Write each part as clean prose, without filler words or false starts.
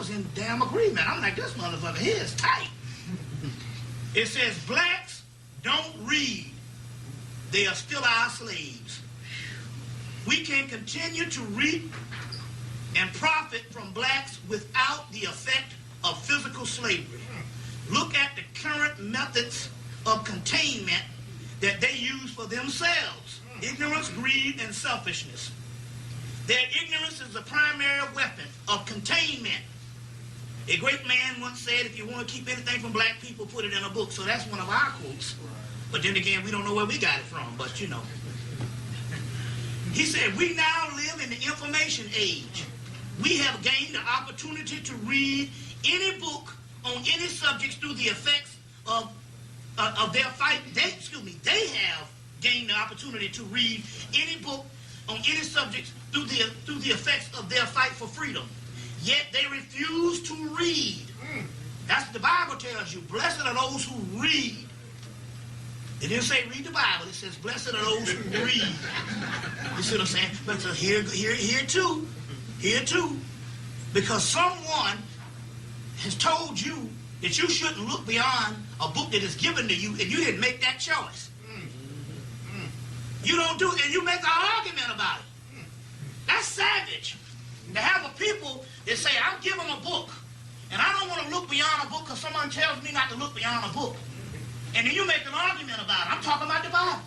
was in damn agreement. I'm like, this motherfucker here is tight. It says, blacks don't read. They are still our slaves. We can continue to reap and profit from blacks without the effect of physical slavery. Look at the current methods of containment that they use for themselves. Ignorance, greed, and selfishness. Their ignorance is the primary weapon of containment. A great man once said, if you want to keep anything from black people, put it in a book. So that's one of our quotes. But then again, we don't know where we got it from, but you know. He said, we now live in the information age. We have gained the opportunity to read any book on any subjects through the effects of their fight. They have gained the opportunity to read any book on any subjects through the effects of their fight for freedom. Yet they refuse to read. That's what the Bible tells you. Blessed are those who read. It didn't say read the Bible. It says blessed are those who read. You see what I'm saying? But so here too, because someone has told you that you shouldn't look beyond a book that is given to you, and you didn't make that choice. You don't do it, and you make an argument about it. That's savage. To have a people that say, I'm giving a book, and I don't want to look beyond a book because someone tells me not to look beyond a book. And then you make an argument about it. I'm talking about the Bible.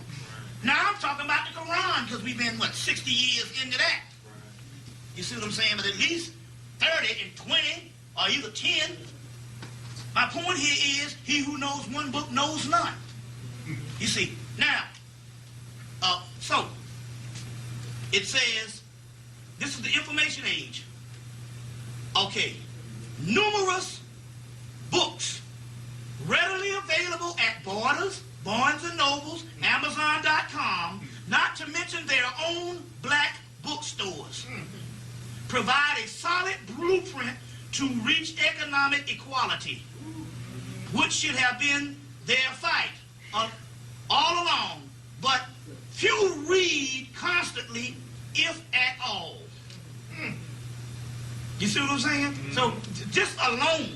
Now I'm talking about the Quran because we've been, 60 years into that. You see what I'm saying? But at least 30 and 20 or either 10. My point here is, he who knows one book knows none. You see, now, so, it says, this is the information age. Okay, numerous books readily available at Borders, Barnes & Nobles, Amazon.com, not to mention their own black bookstores, provide a solid blueprint to reach economic equality, which should have been their fight all along. But few read constantly, if at all. You see what I'm saying? So this alone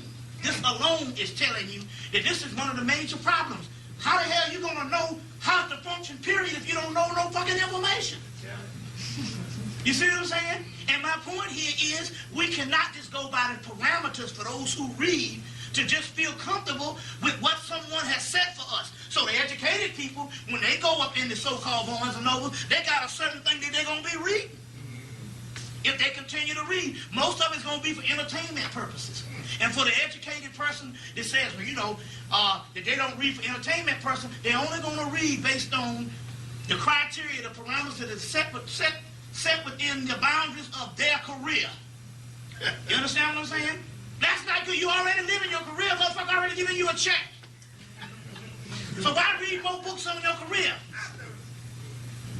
is telling you that this is one of the major problems. How the hell are you going to know how to function, period, if you don't know no fucking information? You see what I'm saying? And my point here is, we cannot just go by the parameters for those who read to just feel comfortable with what someone has set for us. So the educated people, when they go up in the so-called Barnes and Noble, they got a certain thing that they're going to be reading. If they continue to read, most of it's going to be for entertainment purposes. And for the educated person that says, well, you know, that they don't read for entertainment person, they're only going to read based on the criteria, the parameters that are set within the boundaries of their career. You understand what I'm saying? That's not good. You already living your career. Motherfucker already giving you a check. So why read more books on your career?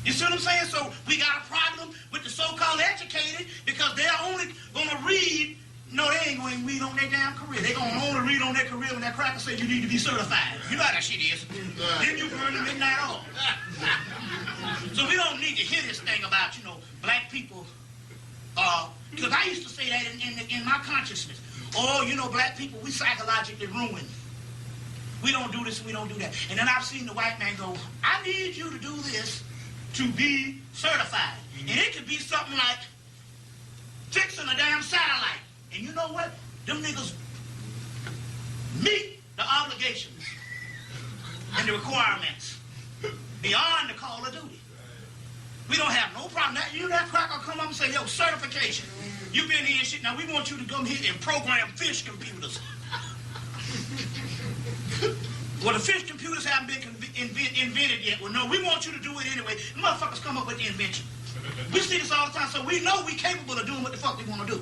You see what I'm saying? So we got a problem with the so-called educated because they're only going to read. No, they ain't going to read on their damn career. They're going to only read on their career when that cracker says you need to be certified. You know how that shit is. Then you burn the midnight oil. So we don't need to hear this thing about, you know, black people. Because I used to say that in my consciousness. Oh, you know, black people, we psychologically ruined. We don't do this and we don't do that. And then I've seen the white man go, I need you to do this to be certified. And it could be something like fixing a damn satellite. And you know what? Them niggas meet the obligations and the requirements beyond the call of duty. We don't have no problem. You know that cracker come up and say, yo, certification. You've been here and shit. Now we want you to come here and program fish computers. Well, the fish computers haven't been invented yet. Well, no, we want you to do it anyway. The motherfuckers come up with the invention. We see this all the time, so we know we're capable of doing what the fuck we want to do.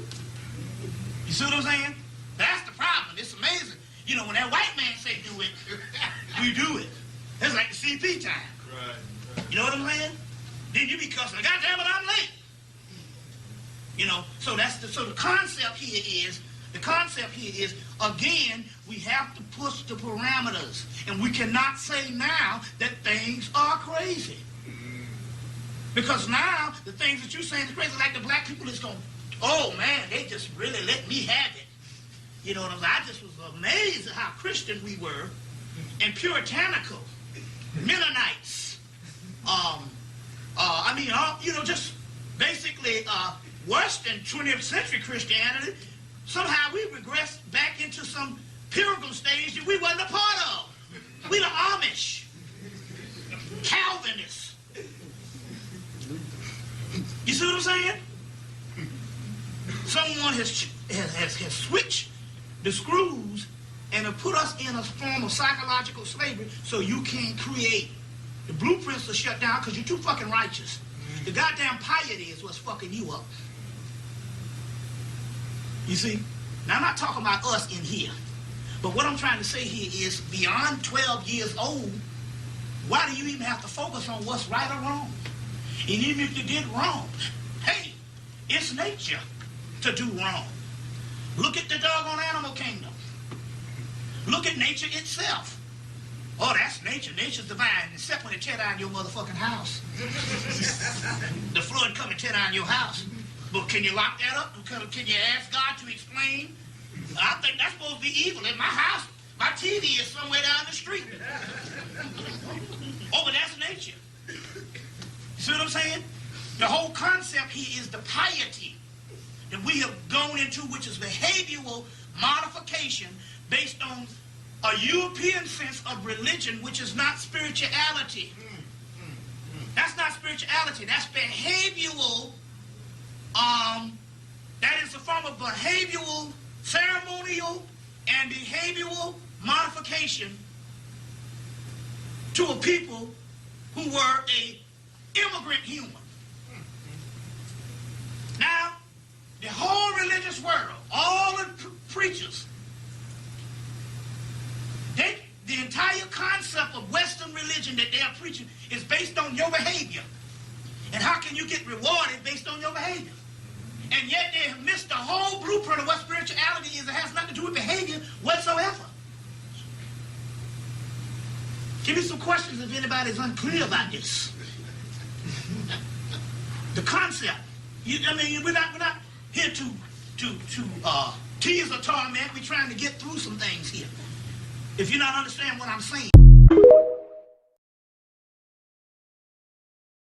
You see what I'm saying? That's the problem. It's amazing. You know, when that white man say do it, we do it. That's like the CP time. Right. You know what I'm saying? Then you be cussing, God damn it, I'm late. You know, so the concept here is, again, we have to push the parameters. And we cannot say now that things are crazy. Because now, the things that you're saying is crazy, like the black people is going, oh man, they just really let me have it. You know what I'm saying? I just was amazed at how Christian we were and puritanical, Mennonites. Just basically worse than 20th century Christianity. Somehow we regressed back into some pilgrim stage that we wasn't a part of. We the Amish, Calvinists. You see what I'm saying? Someone has switched the screws and have put us in a form of psychological slavery so you can't create. The blueprints are shut down because you're too fucking righteous. The goddamn piety is what's fucking you up. You see? Now, I'm not talking about us in here. But what I'm trying to say here is beyond 12 years old, why do you even have to focus on what's right or wrong? And even if you did wrong, hey, it's nature to do wrong. Look at the doggone animal kingdom. Look at nature itself. Oh, that's nature. Nature's divine, except when it tear down your motherfucking house. The flood come and tear down your house. But can you lock that up? Can you ask God to explain? I think that's supposed to be evil. In my house, my TV is somewhere down the street. Oh, but that's nature. You see what I'm saying? The whole concept here is the piety that we have gone into, which is behavioral modification based on a European sense of religion, which is not spirituality. That's not spirituality. That's behavioral. That is a form of behavioral, ceremonial, and behavioral modification to a people who were a immigrant human. Now, the whole religious world, all the preachers, the entire concept of Western religion that they are preaching is based on your behavior. And how can you get rewarded based on your behavior? And yet they have missed the whole blueprint of what spirituality is. It has nothing to do with behavior whatsoever. Give me some questions if anybody's unclear about this. The concept. We're not here to tease or torment. We're trying to get through some things here. If you're not understanding what I'm saying.